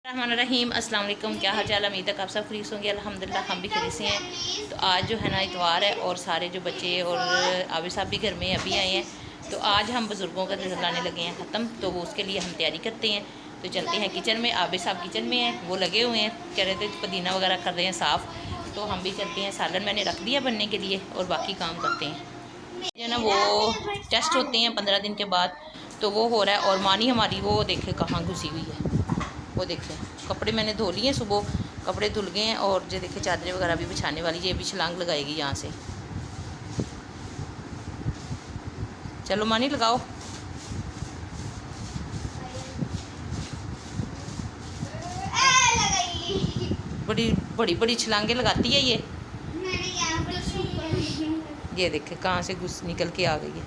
रहमान रहीम अस्सलाम वालेकुम। क्या हाल चाल। उम्मीद तक आप सब फ्री होंगे। अल्हम्दुलिल्लाह हम भी फ्री से हैं। तो आज जो है ना इतवार है और सारे जो बच्चे और आबिद साहब भी घर में अभी आए हैं। तो आज हम बुज़ुर्गों का रिज़ल्ट लाने लगे हैं ख़त्म। तो वो उसके लिए हम तैयारी करते हैं। तो चलते हैं किचन में। आबिद साहब किचन में हैं, वो लगे हुए हैं, कह रहे थे पुदीना वगैरह कर रहे हैं साफ़। तो हम भी चलते हैं। सालन मैंने रख दिया बनने के लिए और बाकी काम करते हैं। जो है ना वो टेस्ट होते हैं 15 दिन के बाद, तो वो हो रहा है। और मानी हमारी वो देखे कहाँ घुसी हुई है, वो देखें। कपड़े मैंने धो लिए, सुबह कपड़े धुल गए हैं। और जो देखे चादरें वगैरह भी बिछाने वाली, ये भी छलांग लगाएगी यहाँ से। चलो मानी लगाओ। बड़ी बड़ी बड़ी छलांगे लगाती है ये। ये देखे कहाँ से घुस निकल के आ गई है।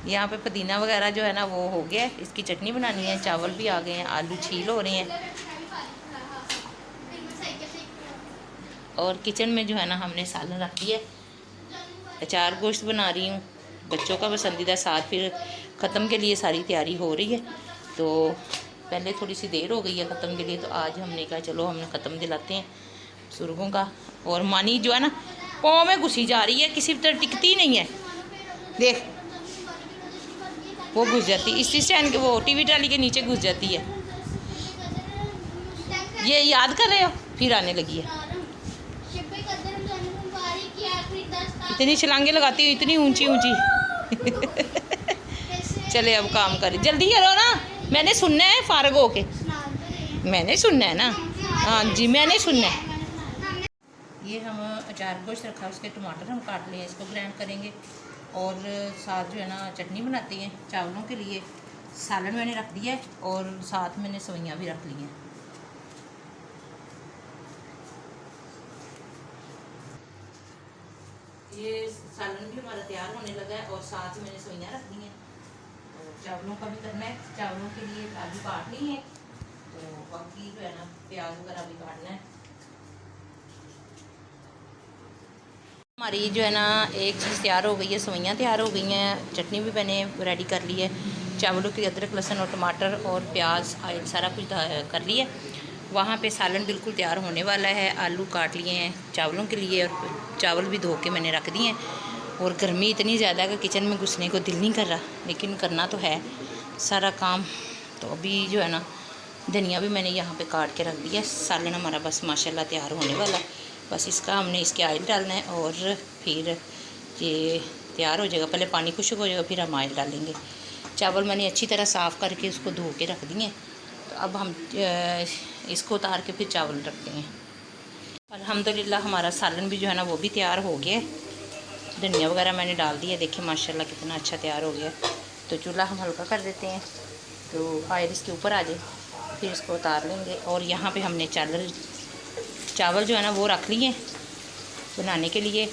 यहाँ पे पुदीना वगैरह जो है ना वो हो गया है। इसकी चटनी बनानी है। चावल भी आ गए हैं, आलू छील हो रहे हैं। और किचन में जो है ना हमने सालन रख दिया। अचार गोश्त बना रही हूँ, बच्चों का पसंदीदा साग। फिर ख़त्म के लिए सारी तैयारी हो रही है। तो पहले थोड़ी सी देर हो गई है ख़त्म के लिए, तो आज हमने कहा चलो हमने ख़त्म दिलाते हैं बुजुर्गों का। और मानी जो है ना पाँव में घुसी जा रही है, किसी तरह टिकती नहीं है। देख वो घुस जाती है, इसी स्टैंड के वो टीवी ट्राली के नीचे घुस जाती है। ये याद कर रहे हो, फिर आने लगी है। इतनी छलांगे लगाती हूँ, इतनी ऊंची ऊंची। चले अब काम करें, जल्दी करो ना, मैंने सुनना है फारग होके। मैंने सुनना है ना, हाँ जी मैंने सुनना है। ये हम अचार गोश्त रखा, उसके टमाटर हम काट लिए, इसको ग्राइंड करेंगे। और साथ जो है ना चटनी बनाते हैं चावलों के लिए। सालन मैंने रख दिया है और साथ मैंने सवैयाँ भी रख ली हैं। ये सालन भी हमारा तैयार होने लगा है और साथ मैंने सवैयाँ रख दी हैं। और चावलों का भी करना है, चावलों के लिए आलू काट ली हैं। तो बाकी जो है ना प्याज वगैरह भी काटना है। हमारी जो है ना एक चीज़ तैयार हो गई है, सवैयाँ तैयार हो गई हैं। चटनी भी मैंने रेडी कर ली है। चावलों की अदरक लहसुन और टमाटर और प्याज आयल सारा कुछ कर लिया। वहाँ पे सालन बिल्कुल तैयार होने वाला है। आलू काट लिए हैं चावलों के लिए और चावल भी धो के मैंने रख दिए हैं। और गर्मी इतनी ज़्यादा है कि किचन में घुसने को दिल नहीं कर रहा, लेकिन करना तो है सारा काम। तो अभी जो है ना धनिया भी मैंने यहाँ पे काट के रख दिया है। सालन हमारा बस माशाल्लाह तैयार होने वाला है। बस इसका हमने इसके ऑयल डालना है और फिर ये तैयार हो जाएगा। पहले पानी खुश्क हो जाएगा, फिर हम ऑयल डालेंगे। चावल मैंने अच्छी तरह साफ़ करके उसको धो के रख दिए। तो अब हम इसको उतार के फिर चावल रखते हैं। अल्हम्दुलिल्लाह हमारा सालन भी जो है ना वो भी तैयार हो गया है। धनिया वगैरह मैंने डाल दिया, देखिए माशाल्लाह कितना अच्छा तैयार हो गया। तो चूल्हा हम हल्का कर देते हैं तो ऑयल इसके ऊपर आ जाए, फिर इसको उतार लेंगे। और यहाँ पे हमने चावल जो है ना वो रख लिए बनाने के लिए।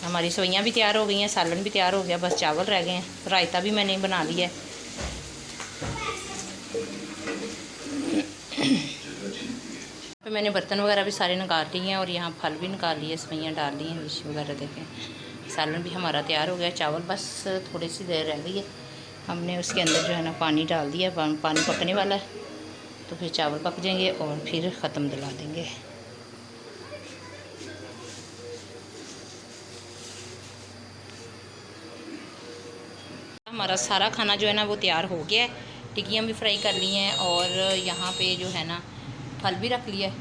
हमारी सवैयाँ भी तैयार हो गई हैं, सालन भी तैयार हो गया, बस चावल रह गए हैं। रायता भी मैंने बना लिया है। तो मैंने बर्तन वगैरह भी सारे निकाल लिए हैं और यहाँ फल भी निकाल लिए, सवैयाँ डाल दी हैं, डिश वगैरह देखें। सालन भी हमारा तैयार हो गया। चावल बस थोड़ी सी देर रह गई है। हमने उसके अंदर जो है ना पानी डाल दिया, पानी पकने वाला है। तो फिर चावल पक जाएंगे और फिर ख़त्म दिला देंगे। हमारा सारा खाना जो है ना वो तैयार हो गया है। टिक्कियाँ भी फ्राई कर ली हैं और यहाँ पे जो है ना फल भी रख लिया है।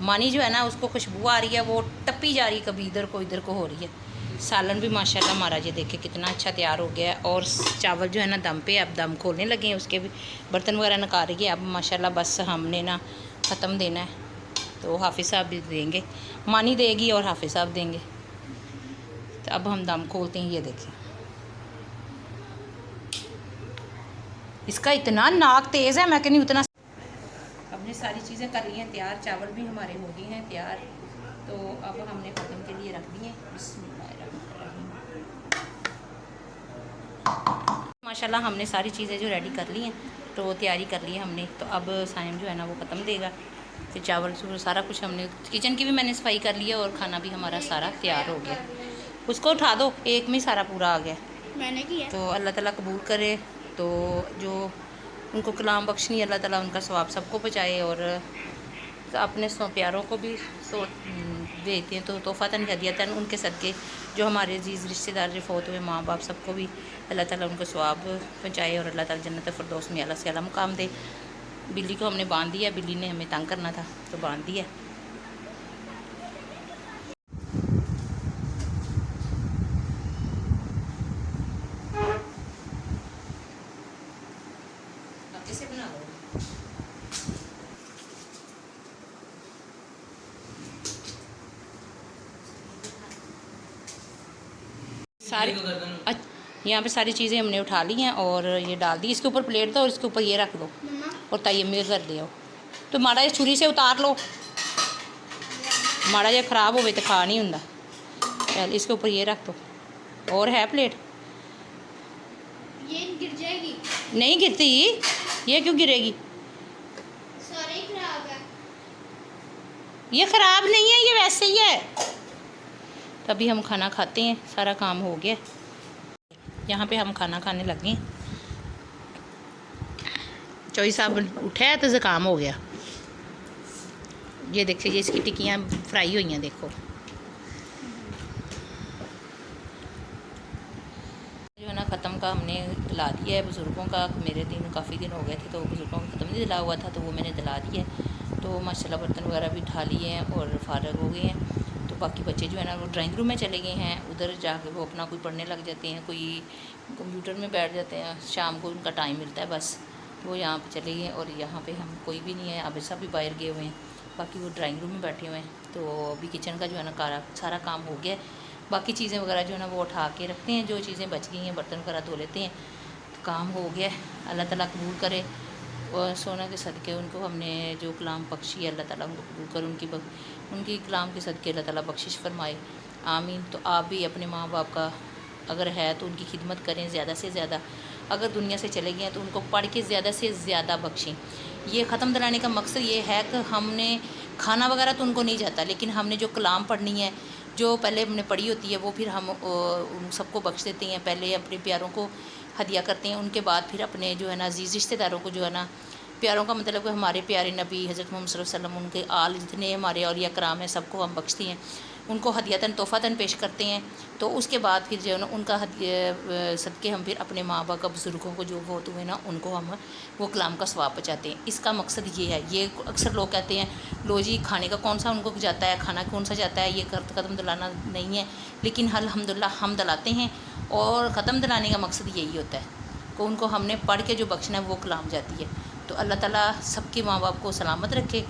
मानी जो है ना उसको खुशबू आ रही है, वो टप्पी जा रही है, कभी इधर को इधर को हो रही है। सालन भी माशाल्लाह हमारा ये देखे कितना अच्छा तैयार हो गया है। और चावल जो है ना दम पे अब दम खोलने लगे हैं, उसके भी बर्तन वगैरह निकाल रही है। अब माशाल्लाह बस हमने ना ख़त्म देना है। तो हाफिज़ साहब भी देंगे, मानी देगी और हाफिज़ साहब देंगे। तो अब हम दम खोलते हैं। ये देखें इसका इतना नाक तेज़ है, मैं कहनी उतना। हमने सारी चीज़ें कर ली हैं तैयार, चावल भी हमारे हो गए हैं तैयार। तो अब हमने ख़त्म के लिए रख दिए। माशाल्लाह हमने सारी चीज़ें जो रेडी कर ली हैं, तो तैयारी कर ली है हमने। तो अब साइम जो है ना वो ख़त्म देगा। फिर चावल सारा कुछ हमने किचन की भी मैंने सफाई कर ली है और खाना भी हमारा सारा तैयार हो गया। उसको उठा दो, एक में सारा पूरा आ गया। मैंने किया। तो अल्लाह ताला कबूल करे तो जो उनको कलाम बख्शनी, अल्लाह ताला उनका सवाब सबको पहुँचाए और अपने प्यारों को भी भेजते हैं। तो तोहफ़तन हदियतन उनके सदक़े जो हमारे अजीज़ रिश्तेदार जो फ़ौत हुए, माँ बाप, सबको भी अल्लाह ताला उनको सवाब पहुँचाए और अल्लाह ताला जन्नत फ़िरदौस में आला से आला मुकाम दे। बिल्ली को हमने बांध दिया, बिल्ली ने हमें तंग करना था तो बांध दिया। कैसे बनाओ? सारी यहाँ पे सारी चीज़ें हमने उठा ली हैं और ये डाल दी। इसके ऊपर प्लेट दो और इसके ऊपर ये रख दो और तयम्मे कर दियो। तो माड़ा ये छुरी से उतार लो, माड़ा ये ख़राब हो तो खा नहीं होंदा। चल इसके ऊपर ये रख दो। और है प्लेट? ये गिर जाएगी। नहीं गिरती, ये क्यों गिरेगी? सारे खराब है। ये ख़राब नहीं है, ये वैसे ही है। तभी हम खाना खाते हैं, सारा काम हो गया। यहाँ पे हम खाना खाने लगे। चौई साहब उठा है तो ज़ुकाम हो गया। ये देखिए, ये इसकी टिक्कियाँ फ्राई हुई हैं, देखो। जो है ना ख़त्म का हमने दिला दिया है बुज़ुर्गों का। मेरे दिन काफ़ी दिन हो गए थे तो बुज़ुर्गों का ख़त्म नहीं दिला हुआ था, तो वो मैंने दिला दिया है। तो माशाल्लाह बर्तन वगैरह भी उठा लिए हैं और फारग हो गए हैं। तो बाकी बच्चे जो है ना वो ड्राइंग रूम में चले गए हैं। उधर जाके वो अपना कोई पढ़ने लग जाते हैं, कोई कंप्यूटर में बैठ जाते हैं। शाम को उनका टाइम मिलता है बस, तो वो यहाँ पे चले गए और यहाँ पे हम कोई भी नहीं है। अब सब भी बाहर गए हुए हैं, बाकी वो ड्राइंग रूम में बैठे हुए हैं। तो अभी किचन का जो है ना सारा काम हो गया। बाकी चीज़ें वगैरह जो है ना वो उठा के रखते हैं, जो चीज़ें बच गई हैं बर्तन वगैरह धो लेते हैं। तो काम हो गया। अल्लाह ताला कबूल करे और सोना के सदक़े उनको हमने जो कलाम बख्शी, अल्लाह ताला उनको कबूल कर, उनकी कलाम के सदक़े अल्लाह ताला बख्शिश फरमाए, आमीन। तो आप भी अपने माँ बाप का अगर है तो उनकी खिदमत करें ज़्यादा से ज़्यादा। अगर दुनिया से चले गए हैं तो उनको पढ़ के ज़्यादा से ज़्यादा बख्शें। ये ख़त्म दिलाने का मकसद ये है कि हमने खाना वगैरह तो उनको नहीं जाता, लेकिन हमने जो कलाम पढ़नी है, जो पहले हमने पढ़ी होती है, वो फिर हम उन सबको बख्श देते हैं। पहले अपने प्यारों को हदिया करते हैं, उनके बाद फिर अपने जो है ना अजीज़ रिश्तेदारों को जो है ना, प्यारों का मतलब कि हमारे प्यारे नबी हज़रत मोहम्मद सल्लल्लाहु अलैहि वसल्लम, उनके आल जितने हमारे औलिया कराम हैं, सबको हम बख्शते हैं। उनको हदियतन तोहफ़तन पेश करते हैं। तो उसके बाद फिर जो है ना उनका सदक़े हम फिर अपने माँ बाप का, बुज़ुर्गों को जो बहुत हुए ना, उनको हम वो कलाम का सवाब पहुँचाते हैं। इसका मकसद ये है। ये अक्सर लोग कहते हैं लो जी खाने का कौन सा उनको जाता है, खाना कौन सा जाता है, ये ख़त्म दिलाना नहीं है। लेकिन अल्हम्दुलिल्लाह हम दिलाते हैं और ख़त्म दिलाने का मकसद यही होता है कि उनको हमने पढ़ के जो बख्शना है वो कलाम जाती है। तो अल्लाह ताला सबके माँ बाप को सलामत रखे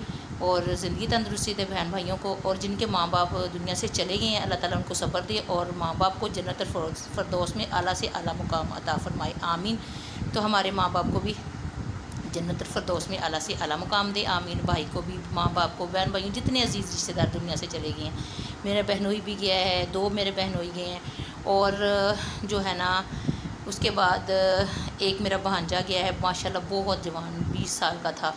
और ज़िंदगी तंदुरुस्ती दे बहन भाइयों को। और जिनके माँ बाप दुनिया से चले गए हैं, अल्लाह ताला उनको सब्र दे और माँ बाप को जन्नत फ़िरदौस में आला से आला मुकाम अता फ़रमाए, आमीन। तो हमारे माँ बाप को भी जन्नत फ़िरदौस में आला से आला मुकाम दे, आमीन। भाई को भी, माँ बाप को, बहन भाइयों, जितने अजीज़ रिश्तेदार दुनिया से चले गए हैं। मेरा बहनोई भी गया है, 2 मेरे बहनोई गए हैं और जो है ना उसके बाद एक मेरा भांजा गया है, माशाल्लाह बहुत जवान, 20 साल का था,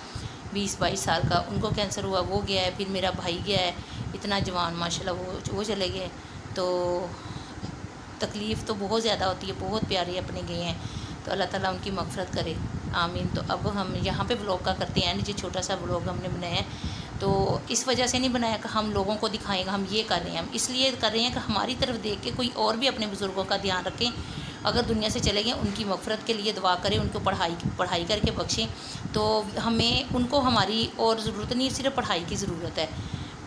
20-22 साल का। उनको कैंसर हुआ, वो गया है। फिर मेरा भाई गया है, इतना जवान माशाल्लाह, वो चले गए। तो तकलीफ़ तो बहुत ज़्यादा होती है, बहुत प्यारे अपने गए हैं। तो अल्लाह ताला उनकी मग़फ़िरत करे, आमीन। तो अब हम यहाँ पे व्लॉग का करते हैं। जी छोटा सा व्लॉग हमने बनाया है, तो इस वजह से नहीं बनाया कि हम लोगों को दिखाएंगे हम ये कर रहे हैं। हम इसलिए कर रहे हैं कि हमारी तरफ देख के कोई और भी अपने बुज़ुर्गों का ध्यान रखें। अगर दुनिया से चले गए, उनकी मग़फ़िरत के लिए दुआ करें, उनको पढ़ाई करके बख्शें। तो हमें उनको हमारी और ज़रूरत नहीं, सिर्फ पढ़ाई की ज़रूरत है।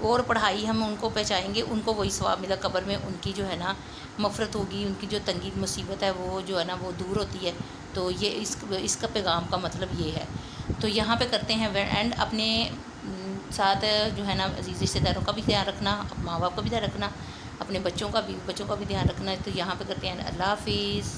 और पढ़ाई हम उनको पहुँचाएँगे, उनको वही सवाब मिला कब्र में, उनकी जो है ना मग़फ़िरत होगी, उनकी जो तंगी मुसीबत है वो जो है ना वो दूर होती है। तो ये इसका पैगाम का मतलब ये है। तो यहाँ पे करते हैं एंड। अपने साथ जो है ना अजीज़ रिश्तेदारों का भी ध्यान रखना, माँ बाप का भी ध्यान रखना, अपने बच्चों का भी ध्यान रखना है। तो यहाँ पे करते हैं अल्लाह हाफ़िज़।